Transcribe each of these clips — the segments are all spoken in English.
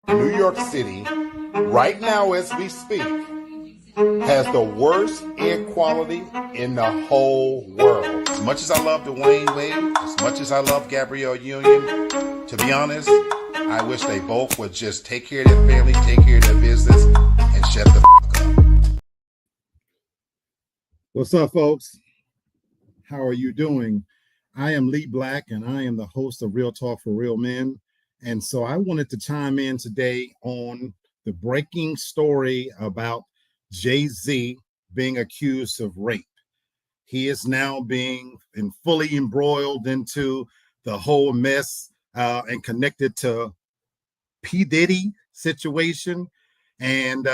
New York City, right now as we speak, has the worst air quality in the whole world. As much as I love Dwayne Wade, as much as I love Gabrielle Union, to be honest, I wish they both would just take care of their family, take care of their business, and shut the fuck up. What's up, folks? How are you doing? I am Lee Black, and I am the host of Real Talk for Real Men. And so I wanted to chime in today on the breaking story about Jay-Z being accused of rape. He is now being fully embroiled into the whole mess and connected to P. Diddy situation. And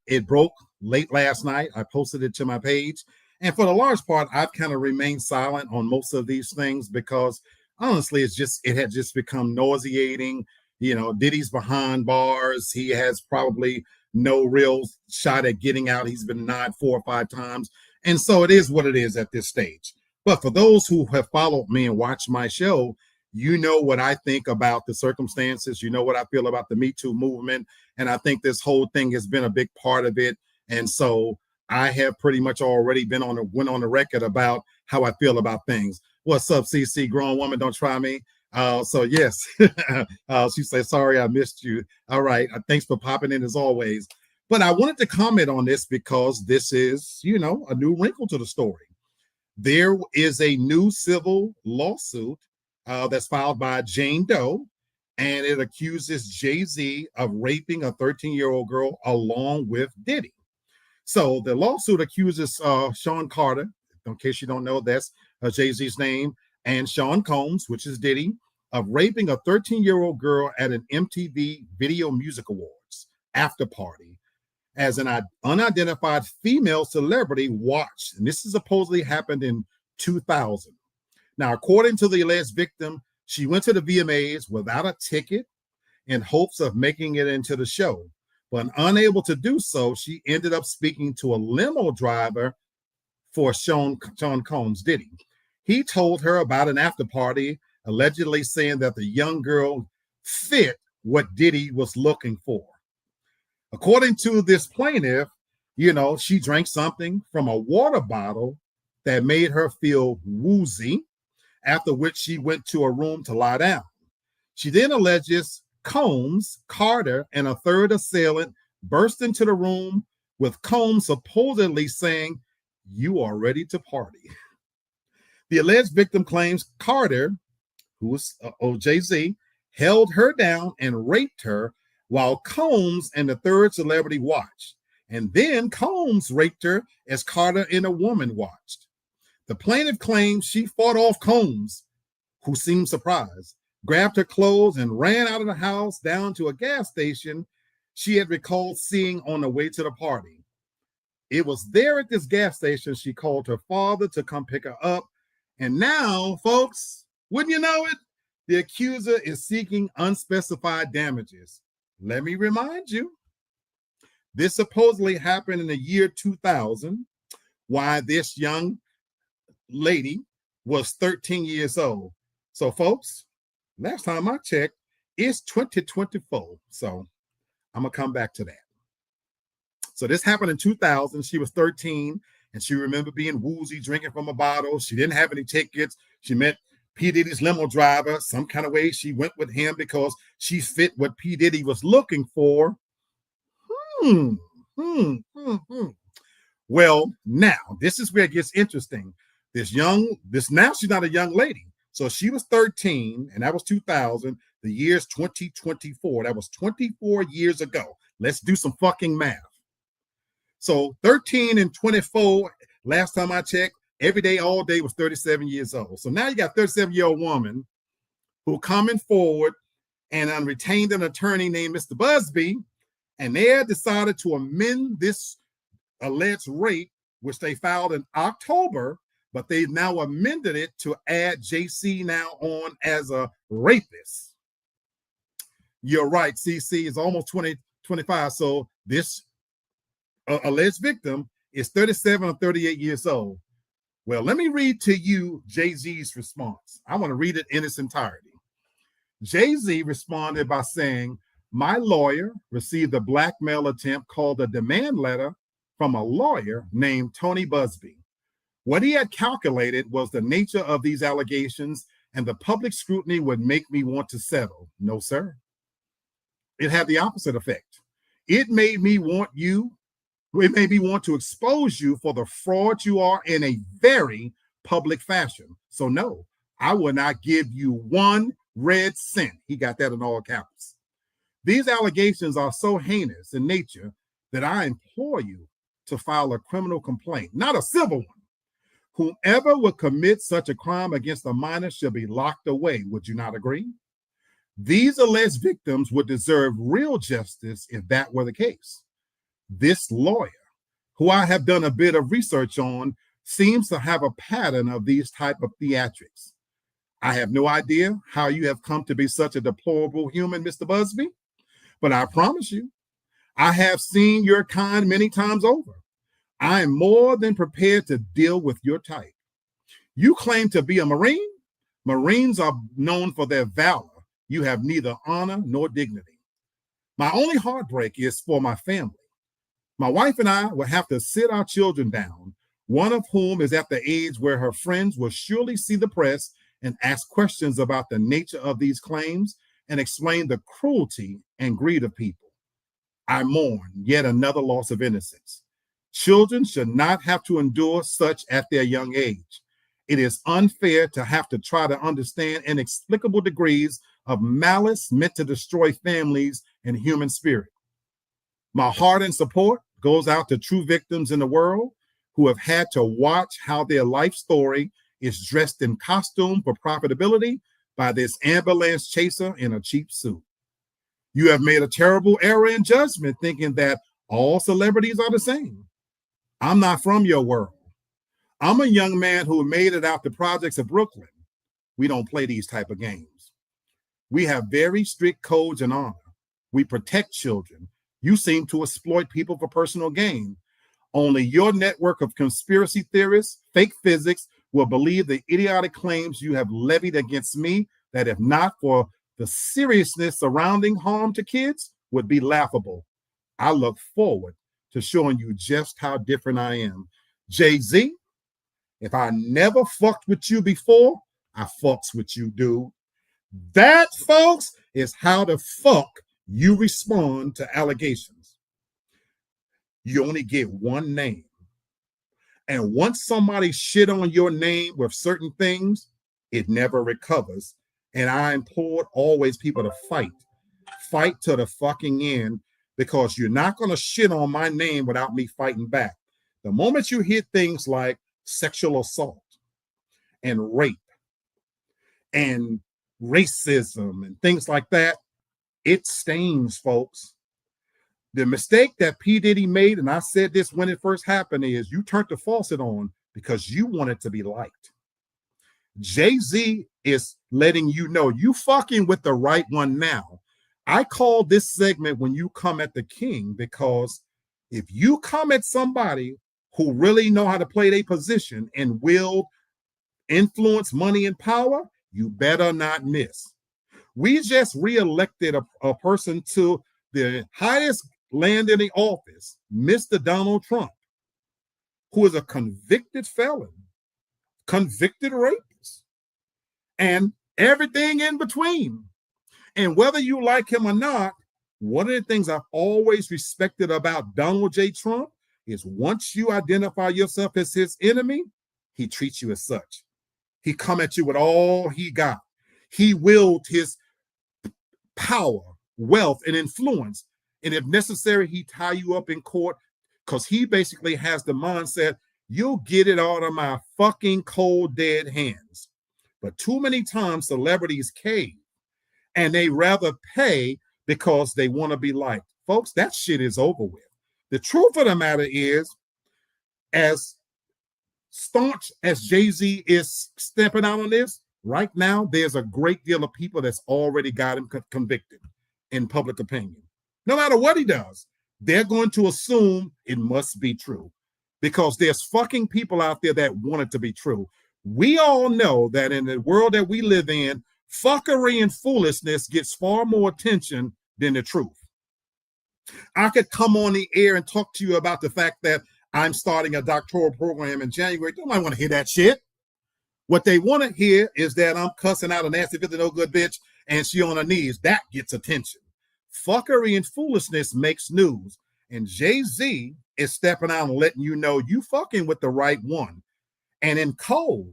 it broke late last night. I posted it to my page. And for the large part, I've kind of remained silent on most of these things because honestly, it had just become nauseating. You know, Diddy's behind bars. He has probably no real shot at getting out. He's been denied 4 or 5 times. And so it is what it is at this stage. But for those who have followed me and watched my show, you know what I think about the circumstances. You know what I feel about the Me Too movement. And I think this whole thing has been a big part of it. And so I have pretty much already went on the record about how I feel about things. What's up, CC? Grown woman, don't try me. So yes, she said, sorry, I missed you. All right. Thanks for popping in as always. But I wanted to comment on this because this is, a new wrinkle to the story. There is a new civil lawsuit that's filed by Jane Doe, and it accuses Jay-Z of raping a 13-year-old girl along with Diddy. So the lawsuit accuses Sean Carter, in case you don't know, that's Jay-Z's name, and Sean Combs, which is Diddy, of raping a 13-year-old girl at an MTV Video Music Awards after party as an unidentified female celebrity watched. And this supposedly happened in 2000. Now, according to the alleged victim, she went to the VMAs without a ticket in hopes of making it into the show. But unable to do so, she ended up speaking to a limo driver for Sean Combs, Diddy. He told her about an after party, allegedly saying that the young girl fit what Diddy was looking for. According to this plaintiff, she drank something from a water bottle that made her feel woozy, after which she went to a room to lie down. She then alleges Combs, Carter, and a third assailant burst into the room with Combs supposedly saying, "You are ready to party." The alleged victim claims Carter, who was Jay-Z, held her down and raped her while Combs and the third celebrity watched. And then Combs raped her as Carter and a woman watched. The plaintiff claims she fought off Combs, who seemed surprised, grabbed her clothes, and ran out of the house down to a gas station she had recalled seeing on the way to the party. It was there at this gas station she called her father to come pick her up. And now, folks, wouldn't you know it, the accuser is seeking unspecified damages. Let me remind you, this supposedly happened in the year 2000, while this young lady was 13 years old. So, folks, last time I checked, it's 2024. So I'm going to come back to that. So this happened in 2000. She was 13, and she remembered being woozy, drinking from a bottle. She didn't have any tickets. She met P. Diddy's limo driver. Some kind of way she went with him because she fit what P. Diddy was looking for. Well, now, this is where it gets interesting. Now she's not a young lady. So she was 13, and that was 2000. The year's 2024. That was 24 years ago. Let's do some fucking math. So 13 and 24, last time I checked, every day, all day was 37 years old. So now you got a 37-year-old woman who coming forward and retained an attorney named Mr. Busby, and they had decided to amend this alleged rape, which they filed in October, but they've now amended it to add JC now on as a rapist. You're right, CC is almost 25. So this alleged victim is 37 or 38 years old. Well, let me read to you Jay-Z's response. I want to read it in its entirety. Jay-Z responded by saying, My lawyer received a blackmail attempt called a demand letter from a lawyer named Tony Busby. What he had calculated was the nature of these allegations, and the public scrutiny would make me want to settle. No, sir. It had the opposite effect. It made me want to expose you for the fraud you are in a very public fashion. So no, I will not give you one red cent. He got that in all caps. These allegations are so heinous in nature that I implore you to file a criminal complaint, not a civil one. Whoever would commit such a crime against a minor should be locked away. Would you not agree? These alleged victims would deserve real justice if that were the case. This lawyer, who I have done a bit of research on, seems to have a pattern of these type of theatrics. I have no idea how you have come to be such a deplorable human, Mr. Busby, but I promise you, I have seen your kind many times over. I am more than prepared to deal with your type. You claim to be a Marine. Marines are known for their valor. You have neither honor nor dignity. My only heartbreak is for my family. My wife and I will have to sit our children down, one of whom is at the age where her friends will surely see the press and ask questions about the nature of these claims and explain the cruelty and greed of people. I mourn yet another loss of innocence. Children should not have to endure such at their young age. It is unfair to have to try to understand inexplicable degrees of malice meant to destroy families and human spirit. My heart and support goes out to true victims in the world who have had to watch how their life story is dressed in costume for profitability by this ambulance chaser in a cheap suit. You have made a terrible error in judgment thinking that all celebrities are the same. I'm not from your world. I'm a young man who made it out the projects of Brooklyn. We don't play these type of games. We have very strict codes and honor. We protect children. You seem to exploit people for personal gain. Only your network of conspiracy theorists, fake physics, will believe the idiotic claims you have levied against me that if not for the seriousness surrounding harm to kids would be laughable. I look forward to showing you just how different I am. Jay-Z, if I never fucked with you before, I fucks with you, dude. That, folks, is how the fuck you respond to allegations. You only get one name. And once somebody shit on your name with certain things, it never recovers. And I implore always people to fight to the fucking end, because you're not going to shit on my name without me fighting back. The moment you hear things like sexual assault and rape and racism and things like that, it stings, folks. The mistake that P. Diddy made, and I said this when it first happened, is you turned the faucet on because you wanted to be liked. Jay-Z is letting you know you fucking with the right one now. I call this segment When You Come at the King, because if you come at somebody who really know how to play their position and wield influence, money, and power, you better not miss. We just re-elected a person to the highest landing office, Mr. Donald Trump, who is a convicted felon, convicted rapist, and everything in between. And whether you like him or not, one of the things I've always respected about Donald J. Trump is once you identify yourself as his enemy, he treats you as such. He come at you with all he got. He willed his power, wealth, and influence. And if necessary, he tie you up in court, because he basically has the mindset, you'll get it out of my fucking cold, dead hands. But too many times celebrities cave, and they rather pay because they want to be liked. Folks, that shit is over with. The truth of the matter is, as staunch as Jay-Z is stepping out on this, right now, there's a great deal of people that's already got him convicted in public opinion. No matter what he does, they're going to assume it must be true, because there's fucking people out there that want it to be true. We all know that in the world that we live in, fuckery and foolishness gets far more attention than the truth. I could come on the air and talk to you about the fact that I'm starting a doctoral program in January. Nobody want to hear that shit. What they want to hear is that I'm cussing out a nasty 50 no good bitch and she on her knees. That gets attention. Fuckery and foolishness makes news. And Jay-Z is stepping out and letting you know you fucking with the right one. And in code,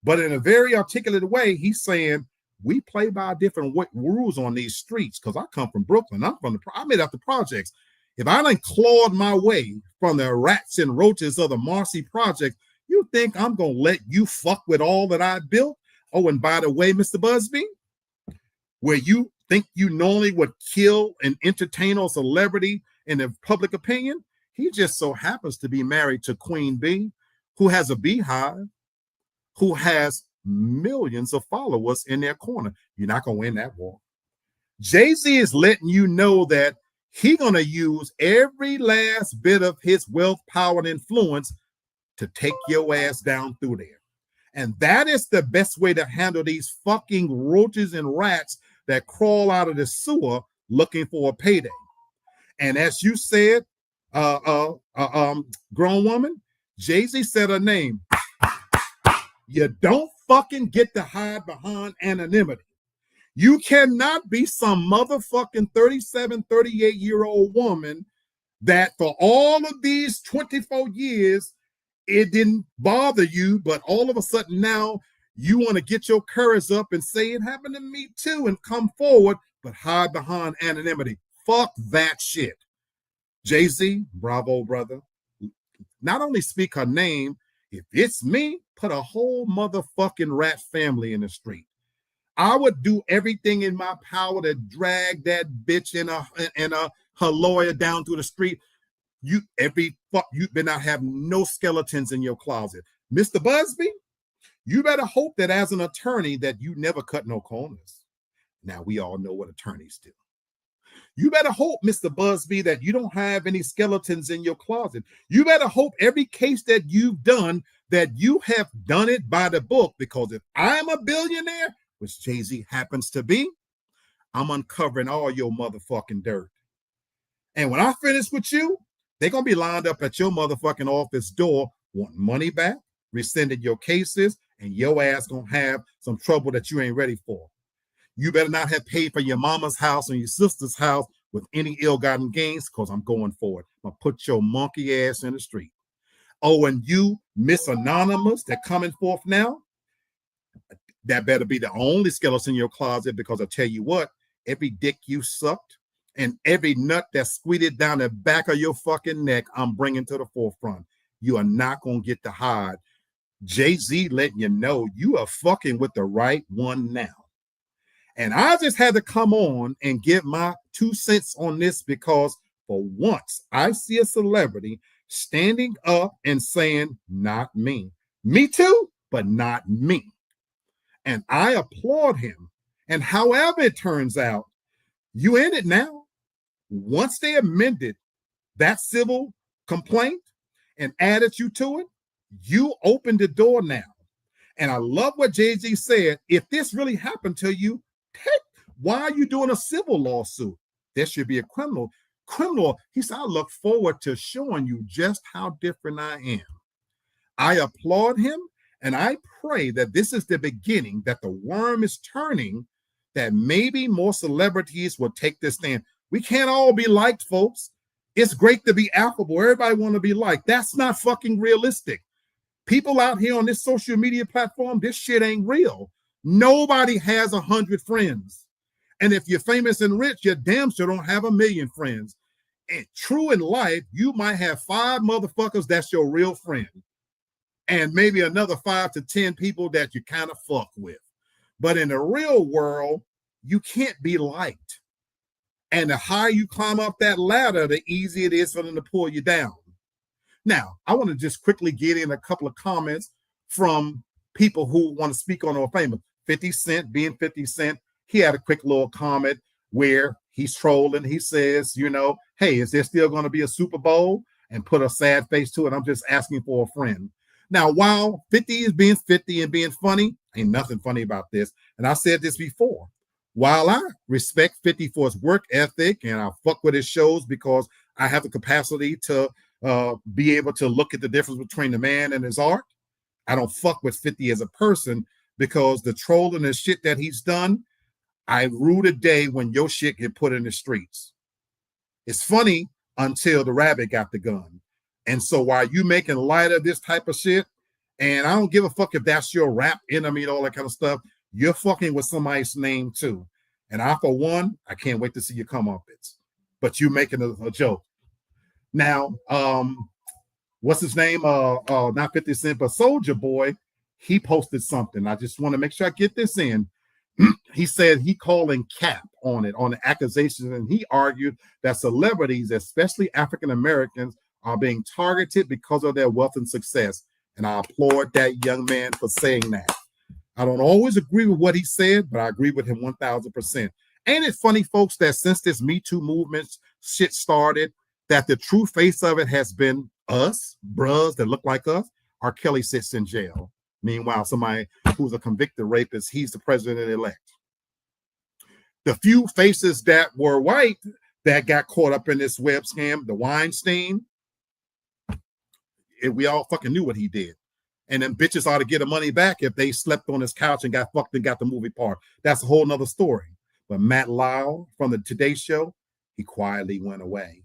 but in a very articulate way, he's saying, we play by different rules on these streets because I come from Brooklyn. I made out the projects. If I done clawed my way from the rats and roaches of the Marcy Project, you think I'm going to let you fuck with all that I built? Oh, and by the way, Mr. Busby, where you think you normally would kill an entertainer or celebrity in the public opinion, he just so happens to be married to Queen Bee, who has a beehive, who has millions of followers in their corner. You're not going to win that war. Jay-Z is letting you know that he's going to use every last bit of his wealth, power, and influence to take your ass down through there. And that is the best way to handle these fucking roaches and rats that crawl out of the sewer looking for a payday. And as you said, grown woman, Jay-Z said her name. You don't fucking get to hide behind anonymity. You cannot be some motherfucking 37, 38-year-old woman that for all of these 24 years, it didn't bother you, but all of a sudden now you want to get your courage up and say it happened to me too and come forward, but hide behind anonymity. Fuck that shit. Jay-Z, bravo, brother. Not only speak her name, if it's me, put a whole motherfucking rat family in the street. I would do everything in my power to drag that bitch and her lawyer down through the street. You better not have no skeletons in your closet. Mr. Busby, you better hope that as an attorney that you never cut no corners. Now we all know what attorneys do. You better hope, Mr. Busby, that you don't have any skeletons in your closet. You better hope every case that you've done, that you have done it by the book, because if I'm a billionaire, which Jay-Z happens to be, I'm uncovering all your motherfucking dirt. And when I finish with you, they're going to be lined up at your motherfucking office door, wanting money back, rescinding your cases, and your ass going to have some trouble that you ain't ready for. You better not have paid for your mama's house and your sister's house with any ill-gotten gains, because I'm going for it. I'm going to put your monkey ass in the street. Oh, and you, Miss Anonymous, that coming forth now, that better be the only skeleton in your closet, because I tell you what, every dick you sucked and every nut that squeezed down the back of your fucking neck, I'm bringing to the forefront. You are not going to get to hide. Jay-Z letting you know you are fucking with the right one now. And I just had to come on and give my 2 cents on this, because for once I see a celebrity standing up and saying, not me. Me too, but not me. And I applaud him. And however it turns out, you in it now. Once they amended that civil complaint and added you to it, you opened the door now. And I love what Jay-Z said. If this really happened to you, why are you doing a civil lawsuit? There should be a criminal. He said, I look forward to showing you just how different I am. I applaud him, and I pray that this is the beginning, that the worm is turning, that maybe more celebrities will take this stand. We can't all be liked, folks. It's great to be affable. Everybody want to be liked. That's not fucking realistic. People out here on this social media platform, this shit ain't real. Nobody has 100 friends. And if you're famous and rich, you damn sure don't have 1 million friends. And true in life, you might have 5 motherfuckers that's your real friend, and maybe another 5 to 10 people that you kind of fuck with. But in the real world, you can't be liked. And the higher you climb up that ladder, the easier it is for them to pull you down. Now, I want to just quickly get in a couple of comments from people who want to speak on our famous 50 Cent. Being 50 Cent, he had a quick little comment where he's trolling. He says, hey, is there still going to be a Super Bowl? And put a sad face to it. I'm just asking for a friend. Now, while 50 is being 50 and being funny, ain't nothing funny about this. And I said this before. While I respect 50 for his work ethic and I fuck with his shows because I have the capacity to be able to look at the difference between the man and his art, I don't fuck with 50 as a person because the trolling and shit that he's done, I rue the day when your shit get put in the streets. It's funny until the rabbit got the gun. And so while you making light of this type of shit, and I don't give a fuck if that's your rap enemy and all that kind of stuff, you're fucking with somebody's name too. And I, for one, I can't wait to see you come up it. But you making a joke. Now, what's his name? Not 50 Cent, but Soulja Boy, he posted something. I just want to make sure I get this in. He said he calling cap on it, on the accusations, and he argued that celebrities, especially African Americans, are being targeted because of their wealth and success. And I applaud that young man for saying that. I don't always agree with what he said, but I agree with him 1,000%. Ain't it funny, folks, that since this Me Too movement shit started, that the true face of it has been us, bros that look like us? R. Kelly sits in jail. Meanwhile, somebody who's a convicted rapist, he's the president-elect. The few faces that were white that got caught up in this web scam, the Weinstein, we all fucking knew what he did. And then bitches ought to get the money back if they slept on his couch and got fucked and got the movie part. That's a whole nother story. But Matt Lauer from the Today Show, he quietly went away.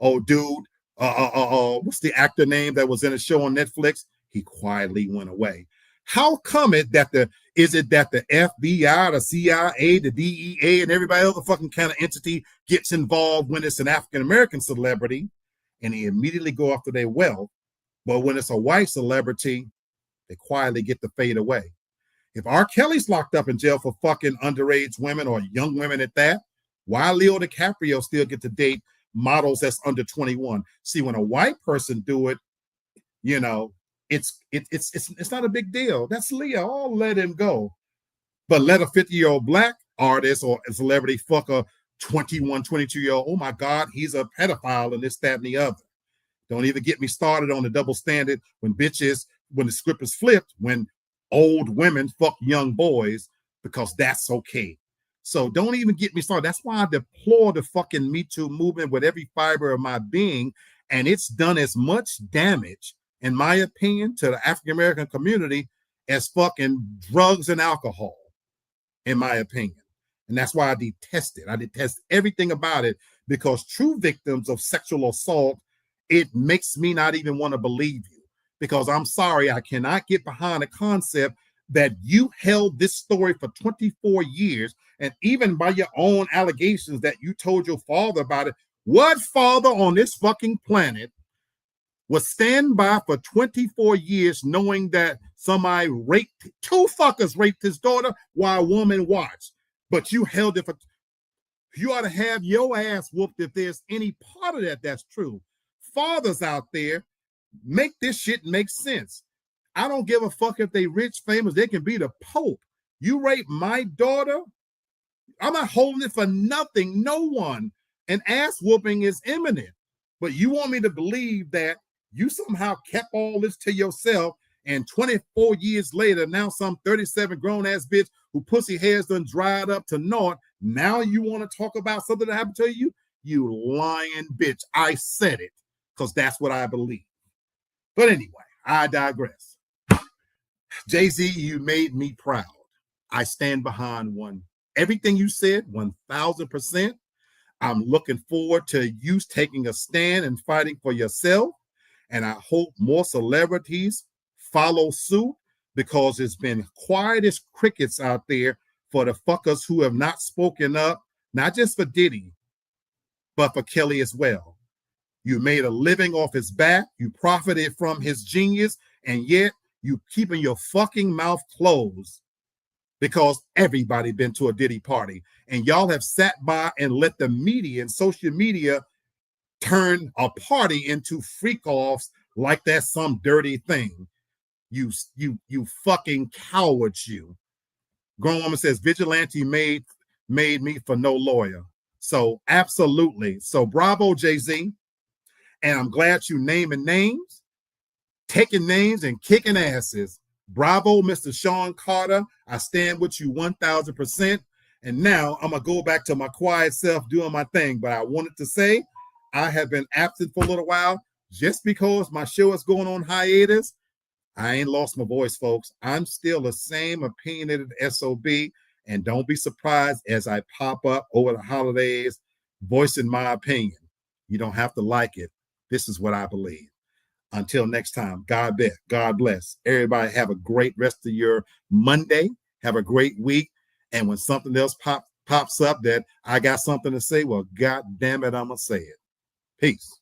Oh, dude, what's the actor name that was in a show on Netflix? He quietly went away. How come it that the FBI, the CIA, the DEA, and everybody else fucking kind of entity gets involved when it's an African-American celebrity and they immediately go after their wealth? But when it's a white celebrity, they quietly get to fade away. If R. Kelly's locked up in jail for fucking underage women or young women at that, why Leo DiCaprio still get to date models that's under 21? See, when a white person do it, you know, it's not a big deal. That's Leo. I'll let him go. But let a 50-year-old black artist or a celebrity fuck a 21, 22-year-old. Oh my God, he's a pedophile and this, that, and the other. Don't even get me started on the double standard when the script is flipped, when old women fuck young boys, because that's okay. So don't even get me started. That's why I deplore the fucking Me Too movement with every fiber of my being. And it's done as much damage, in my opinion, to the African-American community as fucking drugs and alcohol, in my opinion. And that's why I detest it. I detest everything about it, because true victims of sexual assault, it makes me not even want to believe you, because I'm sorry, I cannot get behind the concept that you held this story for 24 years, and even by your own allegations that you told your father about it. What father on this fucking planet would stand by for 24 years knowing that somebody two fuckers raped his daughter while a woman watched? But you held it for, you ought to have your ass whooped if there's any part of that that's true. Fathers out there, make this shit make sense. I don't give a fuck if they rich, famous, they can be the Pope. You rape my daughter, I'm not holding it for nothing, no one. An ass whooping is imminent. But you want me to believe that you somehow kept all this to yourself, and 24 years later, now some 37 grown-ass bitch who pussy hairs done dried up to naught, now you want to talk about something that happened to you? You lying bitch. I said it, because that's what I believe. But anyway, I digress. Jay-Z, you made me proud. I stand behind everything you said, 1,000%. I'm looking forward to you taking a stand and fighting for yourself. And I hope more celebrities follow suit, because it's been quiet as crickets out there for the fuckers who have not spoken up, not just for Diddy, but for Kelly as well. You made a living off his back. You profited from his genius, and yet you keeping your fucking mouth closed because everybody been to a Diddy party, and y'all have sat by and let the media and social media turn a party into freak-offs like that's some dirty thing. You fucking cowards, you. Grown woman says, vigilante made me for no lawyer. So absolutely. So bravo, Jay-Z. And I'm glad you naming names, taking names and kicking asses. Bravo, Mr. Sean Carter. I stand with you 1,000%. And now I'm going to go back to my quiet self doing my thing. But I wanted to say I have been absent for a little while just because my show is going on hiatus. I ain't lost my voice, folks. I'm still the same opinionated SOB. And don't be surprised as I pop up over the holidays voicing my opinion. You don't have to like it. This is what I believe. Until next time, God bless. Everybody have a great rest of your Monday. Have a great week. And when something else pops up that I got something to say, well, God damn it, I'm going to say it. Peace.